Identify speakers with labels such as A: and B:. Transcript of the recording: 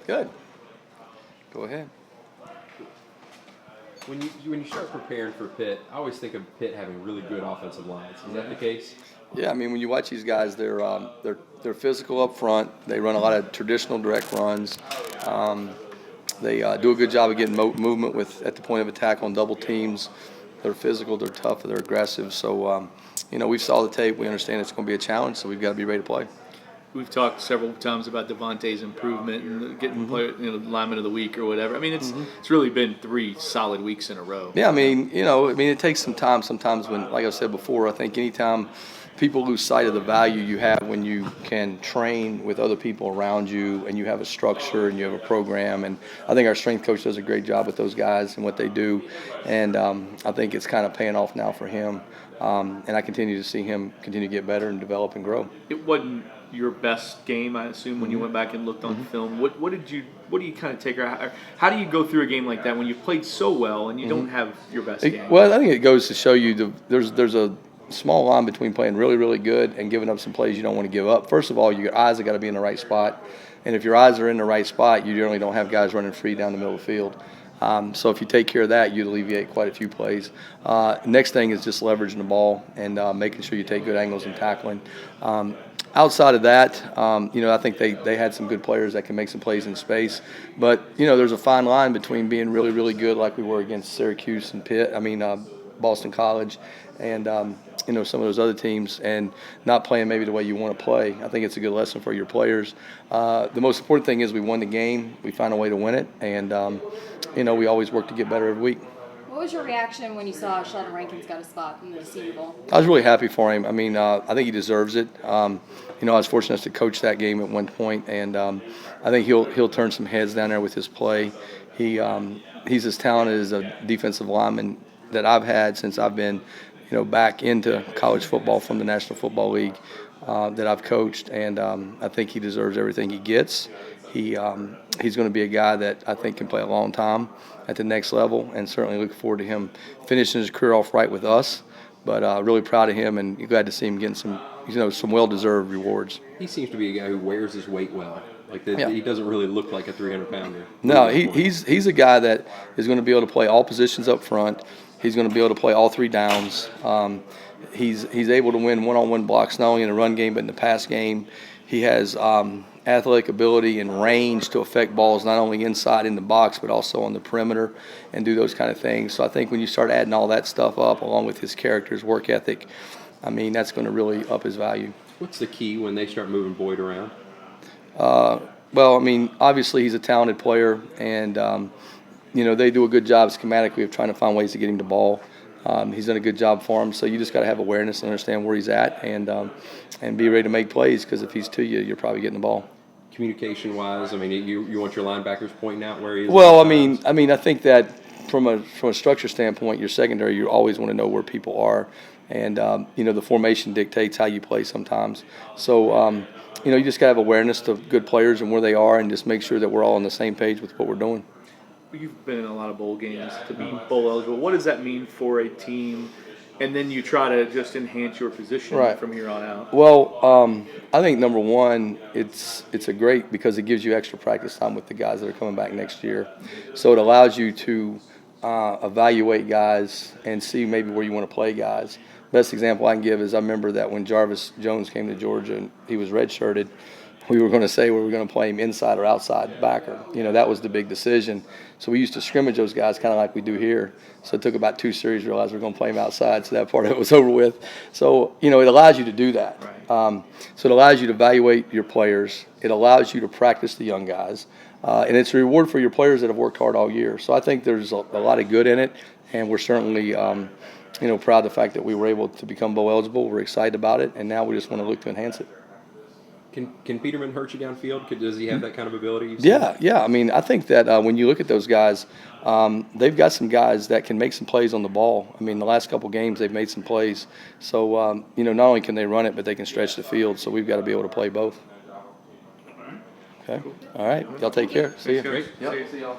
A: Good. Go ahead.
B: When you start preparing for Pitt, I always think of Pitt having really good offensive lines. Is that the case?
A: Yeah, I mean, when you watch these guys, they're physical up front. They run a lot of traditional direct runs. They do a good job of getting movement at the point of attack on double teams. They're physical, they're tough, they're aggressive. So, we saw the tape. We understand it's going to be a challenge, so we've got to be ready to play.
C: We've talked several times about Devontae's improvement and getting lineman of the week or whatever. I mean, it's really been 3 solid weeks in a row.
A: Yeah, I mean, it takes some time sometimes when, like I said before, I think anytime people lose sight of the value you have when you can train with other people around you and you have a structure and you have a program. And I think our strength coach does a great job with those guys and what they do. And I think it's kind of paying off now for him. And I continue to see him continue to get better and develop and grow.
C: It wasn't your best game, I assume, when you went back and looked on the film. What do you kind of take, or how do you go through a game like that when you've played so well and you don't have your best game?
A: Well, I think it goes to show you there's a small line between playing really, really good and giving up some plays you don't want to give up. First of all, your eyes have got to be in the right spot. And if your eyes are in the right spot, you generally don't have guys running free down the middle of the field. So if you take care of that, you'd alleviate quite a few plays. Next thing is just leveraging the ball and making sure you take good angles and tackling. Outside of that, I think they had some good players that can make some plays in space. But, there's a fine line between being really, really good like we were against Syracuse and Boston College and, some of those other teams and not playing maybe the way you want to play. I think it's a good lesson for your players. The most important thing is we won the game. We found a way to win it. And, we always work to get better every week.
D: What was your reaction when you saw Sheldon Rankins got a spot in the Senior Bowl?
A: I was really happy for him. I mean, I think he deserves it. I was fortunate enough to coach that game at one point, and I think he'll turn some heads down there with his play. He's as talented as a defensive lineman that I've had since I've been, back into college football from the National Football League that I've coached, and I think he deserves everything he gets. He's going to be a guy that I think can play a long time at the next level, and certainly look forward to him finishing his career off right with us. But really proud of him, and glad to see him getting some well-deserved rewards.
B: He seems to be a guy who wears his weight well. He doesn't really look like a 300-pounder.
A: No, he's a guy that is going to be able to play all positions up front. He's going to be able to play all 3 downs. He's able to win one-on-one blocks not only in the run game but in the pass game. He has athletic ability and range to affect balls not only inside in the box but also on the perimeter and do those kind of things. So I think when you start adding all that stuff up along with his character, his work ethic, that's going to really up his value.
B: What's the key when they start moving Boyd around?
A: Obviously he's a talented player and, they do a good job schematically of trying to find ways to get him the ball. He's done a good job for him, so you just got to have awareness and understand where he's at and be ready to make plays because if he's to you, you're probably getting the ball.
B: Communication-wise, you want your linebackers pointing out where he is?
A: Well, I think that from a structure standpoint, your secondary, you always want to know where people are, and the formation dictates how you play sometimes. So you just got to have awareness to good players and where they are, and just make sure that we're all on the same page with what we're doing.
C: You've been in a lot of bowl games to be bowl eligible. What does that mean for a team? And then you try to just enhance your position from here on out.
A: Well, I think number one, it's a great because it gives you extra practice time with the guys that are coming back next year. So it allows you to evaluate guys and see maybe where you want to play guys. Best example I can give is I remember that when Jarvis Jones came to Georgia and he was redshirted, we were going to say we were going to play him inside or outside backer. That was the big decision. So we used to scrimmage those guys kind of like we do here. So it took about 2 series to realize we were going to play him outside, so that part of it was over with. So, it allows you to do that.
C: Right.
A: So it allows you to evaluate your players. It allows you to practice the young guys. And it's a reward for your players that have worked hard all year. So I think there's a lot of good in it, and we're certainly proud of the fact that we were able to become bowl eligible. We're excited about it, and now we just want to look to enhance it.
B: Can Peterman hurt you downfield? Does he have that kind of ability?
A: Yeah. I think that when you look at those guys, they've got some guys that can make some plays on the ball. The last couple games they've made some plays. So, not only can they run it, but they can stretch the field. So we've got to be able to play both. Okay. All right. Y'all take care. See you.
C: Great. Yep. See y'all.